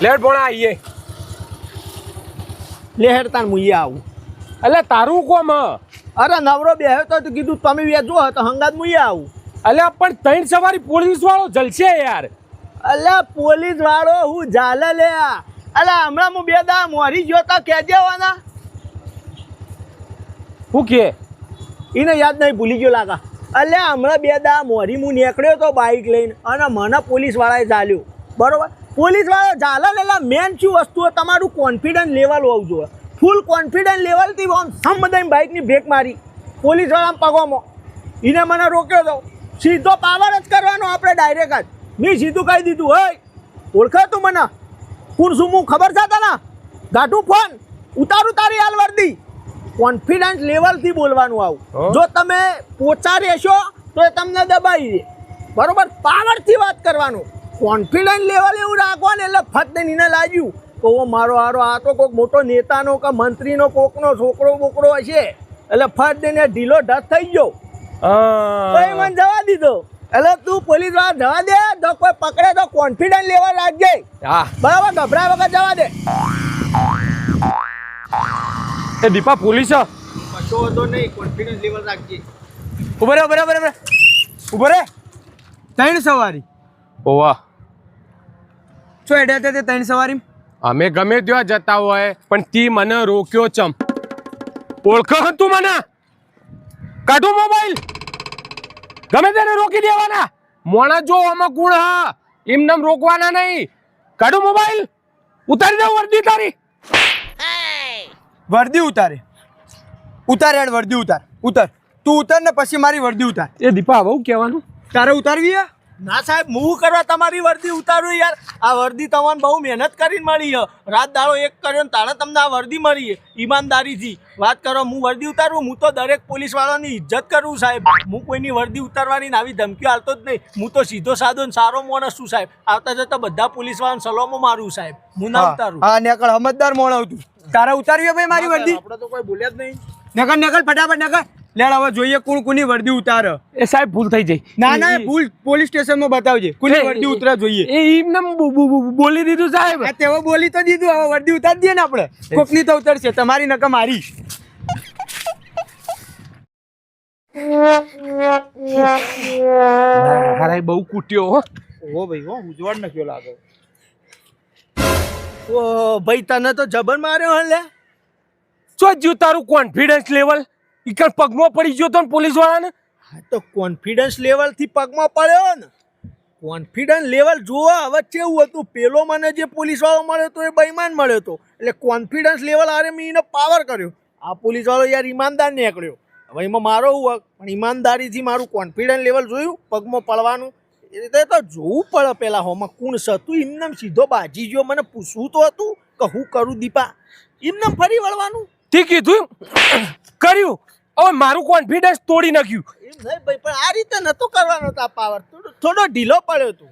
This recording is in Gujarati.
લેટ ભોણા આઈએ લે હેડતાન મુઈએ આવું એટલે તારું કોમ અરે નવરો બેહ્યો તો કીધું તમે વેચો તો હંગાત મુઈએ આવું એટલે પણ ત્રણ સવારી પોલીસ વાળો જલશે યાર અલ્યા પોલીસ વાળો હું ઝાલે લે અલ્યા હમણાં હું બે દા મોરી ગયો તો કેજે વાના શું કે એને યાદ નહીં ભૂલી ગયો લાગા અલ્યા હમણાં બે દા મોરી હું નીકળ્યો તો બાઇક લઈને અને મને પોલીસ વાળાએ ઝાલ્યો બરોબર પોલીસ વાળો ઝાલે એટલે મેન શું વસ્તુ તમારું કોન્ફિડન્સ લેવલ હોવું જોઈએ ફૂલ કોન્ફિડન્સ લેવલથી આમ સમ બધાની બાઇકની બ્રેક મારી પોલીસ વાળા પગોમાં એને મને રોક્યો તો સીધો પાવર જ કરવાનો આપણે ડાયરેક્ટ જ મેં સીધું કહી દીધું હોય ઓળખે તું મને કોણ શું હું ખબર છે તને ગાઢું ફોન ઉતારું તારી હાલ વર્દી કોન્ફિડન્સ લેવલથી બોલવાનું આવું જો તમે પોચા રહેશો તો એ તમને દબાઈ દે બરોબર પાવરથી વાત કરવાનું કોન્ફિડન્સ લેવલ એવું રાખવાનું એટલે ફટ એને લાગ્યું તો મારો હારો આ તો કોઈક મોટો નેતાનો કે મંત્રીનો કોકનો છોકરો બોકરો હશે એટલે ફટ દઈને ઢીલો ઢસ થઈ ગયો તો એ મને જવા દીધો એટલે તું પોલીસ વાળા જવા દે તો કોઈ પકડે તો કોન્ફિડન્સ લેવલ રાખજે બરાબર ગભરા વગર જવા દે એ દીપા પોલીસ કશો વાંધો નહીં કોન્ફિડન્સ લેવલ રાખજે ઉભો રે ઉભો રે ત્રણ સવારી ઓવા શું એડ્યા તે ત્રણ સવારી અમે ગમે ત્યાં જતા હોય પણ તી મને રોક્યો ચમ ઓળખો તું મને કાઢો મોબાઈલ ગમે તેને રોકી દેવાના મોણા જો આમાં ગુણ હા એમને રોકવાના નહીં કાઢો મોબાઈલ ઉતારી દે વર્દી તારી વર્દી ઉતાર યાર વર્દી ઉતાર તું ઉતાર ને પછી મારી વર્દી ઉતાર એ દીપા બહુ કહેવાનું તારે ઉતારવી ના સાહેબ હું કરવા તમારી વર્દી ઉતારું યાર આ વર્દી તમને બહુ મહેનત કરીને મળી છે રાત દાડો એક કર્યો ને તાણે તમને આ વર્દી મળી ઈમાનદારીથી વાત કરો હું વર્દી ઉતારું હું તો દરેક પોલીસ વાળાની ઇજ્જત કરું સાહેબ હું કોઈની વર્દી ઉતારવાની આવી ધમકીઓ હાલતો જ નહીં હું તો સીધો સાધો ને સારો માણસ છું સાહેબ આવતા જતા બધા પોલીસ વાળાને સલામો મારું સાહેબ હું ના ઉતારું હા નેકળ સમજદાર માણસ તું તારે ઉતારવી ભાઈ મારી વર્દી આપણે તો કોઈ બોલ્યા જ નહીં નેકળ ફટાફટ નેકળ લેડ હવે જોઈએ કોની વર્દી ઉતારે એ સાહેબ ભૂલ થઈ જાય ના ભૂલ પોલીસ સ્ટેશનમાં બતાવજે કોની વર્દી ઉતરા જોઈએ એ એમને બોલી દીધું સાહેબ તેઓ બોલી તો દીધું હવે વર્દી ઉતારી દઈએ ને આપણે કોકની તો ઉતરશે તમારી નકા મારી હારાય બહુ કૂટ્યો હો ભાઈ ઉજવાડ નખ્યો લાગે ઓ ભાઈ તને તો જબર માર્યો હલે ચો જ્યું તારું કોન્ફિડન્સ લેવલ ઈકર પગમાં પડી ગયો તો પોલીસ વાળાને હા તો કોન્ફિડન્સ લેવલ થી પગમાં પડ્યો ને કોન્ફિડન્સ લેવલ જોવા હવે કેવું હતું પેલો મને જે પોલીસ વાળો મળ્યો તો એ બેઈમાન મળ્યો તો એટલે કોન્ફિડન્સ લેવલ આરે મેં એને પાવર કર્યો આ પોલીસ વાળો યાર ઈમાનદાર નીકળ્યો હવે એમાં મારો હું પણ ઈમાનદારીથી મારું કોન્ફિડન્સ લેવલ જોયું પગમાં પડવાનું એ રીતે તો જોવું પડે પેલા હોમાં કોણ હતું એમને સીધો બાજી ગયો મને પૂછવું તો હતું કે હું કરું દીપા એમને ફરી વળવાનું ઠીક કીધું કર્યું હવે મારું કોન્ફિડન્સ તોડી નાખ્યું એમ નહીં ભાઈ પણ આ રીતે નતો કરવાનો આ પાવર થોડો ઢીલો પડ્યો તું